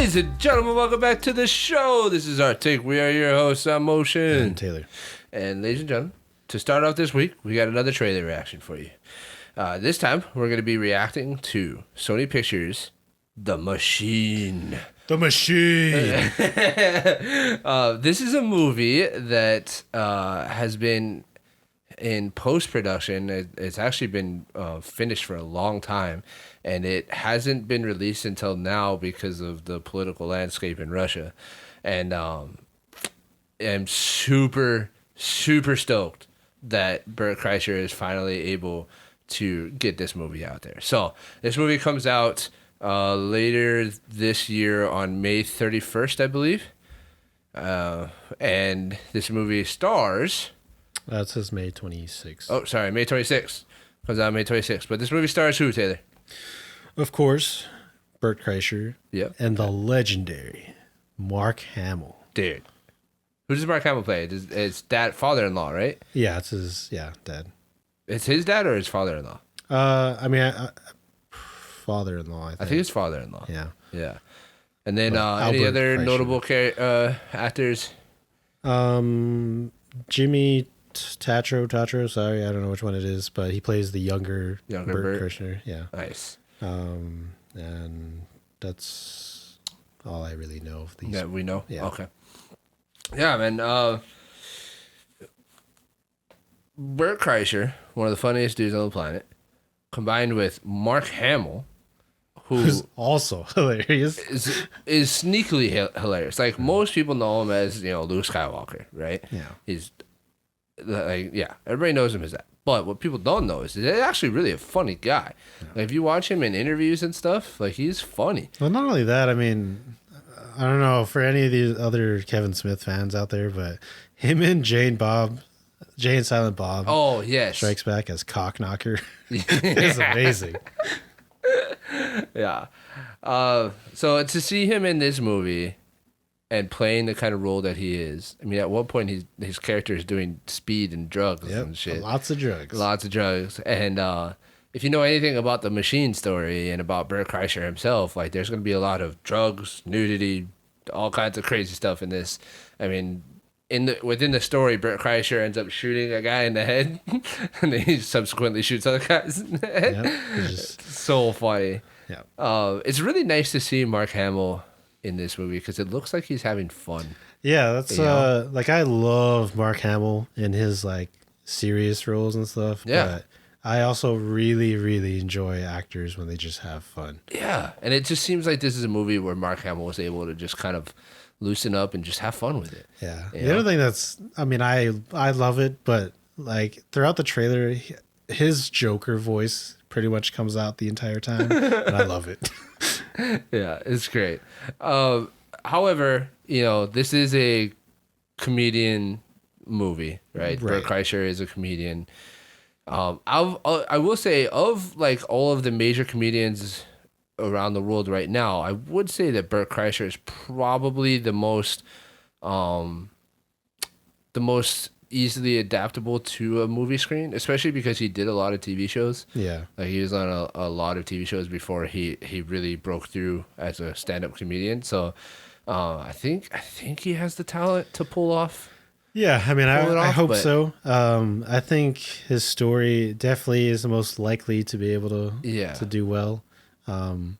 Ladies and gentlemen, welcome back to the show. This is our take. We are your hosts on Motion. And Taylor. And ladies and gentlemen, to start off this week, we got another trailer reaction for you. This time, we're going to be reacting to Sony Pictures' The Machine. The Machine. This is a movie that has been in post-production. It's actually been finished for a long time, and it hasn't been released until now because of the political landscape in Russia. And I'm super stoked that Bert Kreischer is finally able to get this movie out there. So this movie comes out later this year on May 31st, I believe. And this movie stars... It says May 26th. Oh, sorry, May 26th. Comes out May 26th. But this movie stars who, Taylor? Of course, Bert Kreischer. Yep. And the legendary Mark Hamill. Dude. Who does Mark Hamill play? It's dad, father-in-law, right? Yeah, it's his dad. It's his dad or his father-in-law? Father-in-law, I think. It's father-in-law. Yeah. Yeah. And then any other Kreischer. notable actors? Jimmy Tatro, sorry, I don't know which one it is, but he plays the younger Bert Kreischer. Yeah. Nice. And that's all I really know of these. That we know? Yeah. Okay. Yeah, man. Bert Kreischer, one of the funniest dudes on the planet, combined with Mark Hamill, who's also hilarious, is sneakily hilarious. Like, most people know him as, Luke Skywalker, right? Yeah. He's everybody knows him as that. But what people don't know is he's actually really a funny guy. Yeah. Like, if you watch him in interviews and stuff, like, he's funny. Well, not only that, I mean, I don't know for any of these other Kevin Smith fans out there, but him and Jay and Silent Bob. Oh, yes. Strikes Back as Cock Knocker. It's amazing. Yeah. So to see him in this movie and playing the kind of role that he is, I mean, at one point his character is doing speed and drugs and shit. Lots of drugs. And if you know anything about the Machine story and about Bert Kreischer himself, like, there's going to be a lot of drugs, nudity, all kinds of crazy stuff in this. I mean, within the story, Bert Kreischer ends up shooting a guy in the head, and then he subsequently shoots other guys in the head. Yep, it's so funny. Yeah. It's really nice to see Mark Hamill in this movie because it looks like he's having fun. Yeah, that's like, I love Mark Hamill in his like serious roles and stuff. Yeah. But I also really enjoy actors when they just have fun. Yeah, and it just seems like this is a movie where Mark Hamill was able to just kind of loosen up and just have fun with it. Yeah. The other thing I love it, but like throughout the trailer, his Joker voice pretty much comes out the entire time, and I love it. Yeah, it's great. However, this is a comedian movie, right? Bert Kreischer is a comedian. I will say, of like all of the major comedians around the world right now, I would say that Bert Kreischer is probably the most easily adaptable to a movie screen, especially because he did a lot of TV shows. Yeah. Like, he was on a lot of TV shows before he really broke through as a stand-up comedian. So I think he has the talent to pull off. Yeah, I mean, I hope but so. I think his story definitely is the most likely to be able to do well. I'm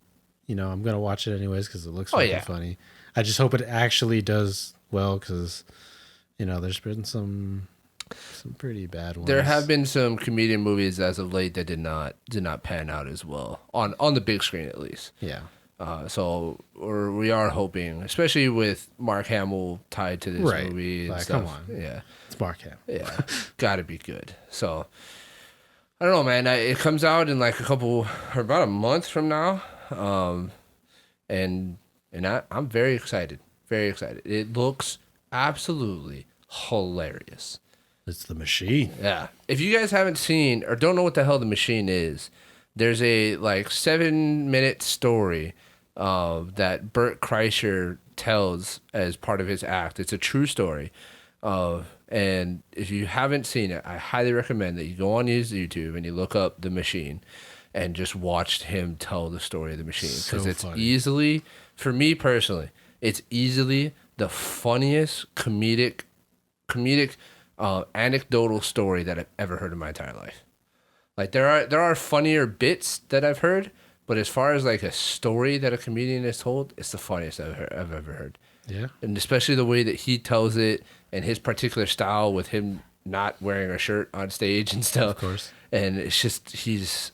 gonna watch it anyways because it looks funny. I just hope it actually does well because there's been some pretty bad ones. There have been some comedian movies as of late that did not pan out as well on the big screen, at least. Yeah. We are hoping, especially with Mark Hamill tied to this movie and stuff. Come on. Yeah. It's Mark Hamill. Yeah. Gotta be good. So I don't know, man. It comes out in like about a month from now. And I'm very excited. Very excited. It looks absolutely hilarious. It's The Machine. Yeah. If you guys haven't seen or don't know what the hell The Machine is, there's a like 7-minute story that Bert Kreischer tells as part of his act. It's a true story. And if you haven't seen it, I highly recommend that you go on his YouTube and you look up The Machine. and just watched him tell the story of the machine, because So it's funny. easily, for me personally, it's easily the funniest comedic anecdotal story that I've ever heard in my entire life. Like there are funnier bits that I've heard, but as far as like a story that a comedian has told, it's the funniest I've ever heard. Yeah. And especially the way that he tells it and his particular style with him not wearing a shirt on stage and stuff. Of course. And it's just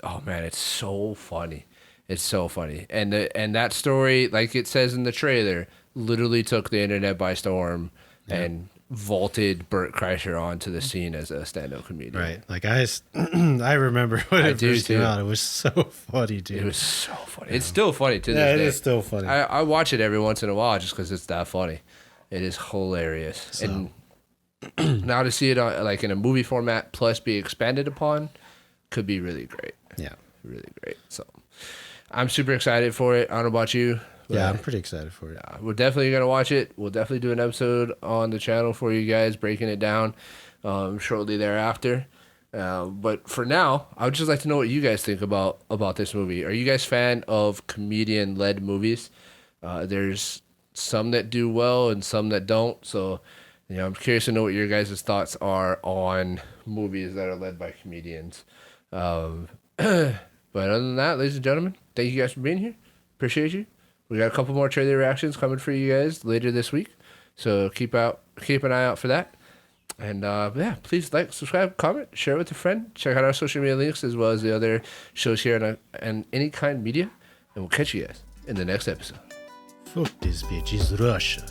oh man, it's so funny. It's so funny. And that story, like it says in the trailer, literally took the internet by storm and vaulted Bert Kreischer onto the scene as a stand-up comedian. Right. Like I remember when it first came out. It was so funny, dude. It was so funny. It's still funny to this day. It is still funny. I watch it every once in a while just because it's that funny. It is hilarious. So. And now to see it like in a movie format plus be expanded upon could be really great. Yeah. Really great. So I'm super excited for it. I don't know about you. Yeah, I'm pretty excited for it. We're definitely going to watch it. We'll definitely do an episode on the channel for you guys, breaking it down shortly thereafter. But for now, I would just like to know what you guys think about this movie. Are you guys fan of comedian-led movies? There's some that do well and some that don't. So, I'm curious to know what your guys' thoughts are on movies that are led by comedians. But other than that, ladies and gentlemen, thank you guys for being here. Appreciate you. We got a couple more trailer reactions coming for you guys later this week. So keep an eye out for that. And please like, subscribe, comment, share it with a friend. Check out our social media links as well as the other shows here on Any Kind Media. And we'll catch you guys in the next episode. Fuck this bitch, it's Russia.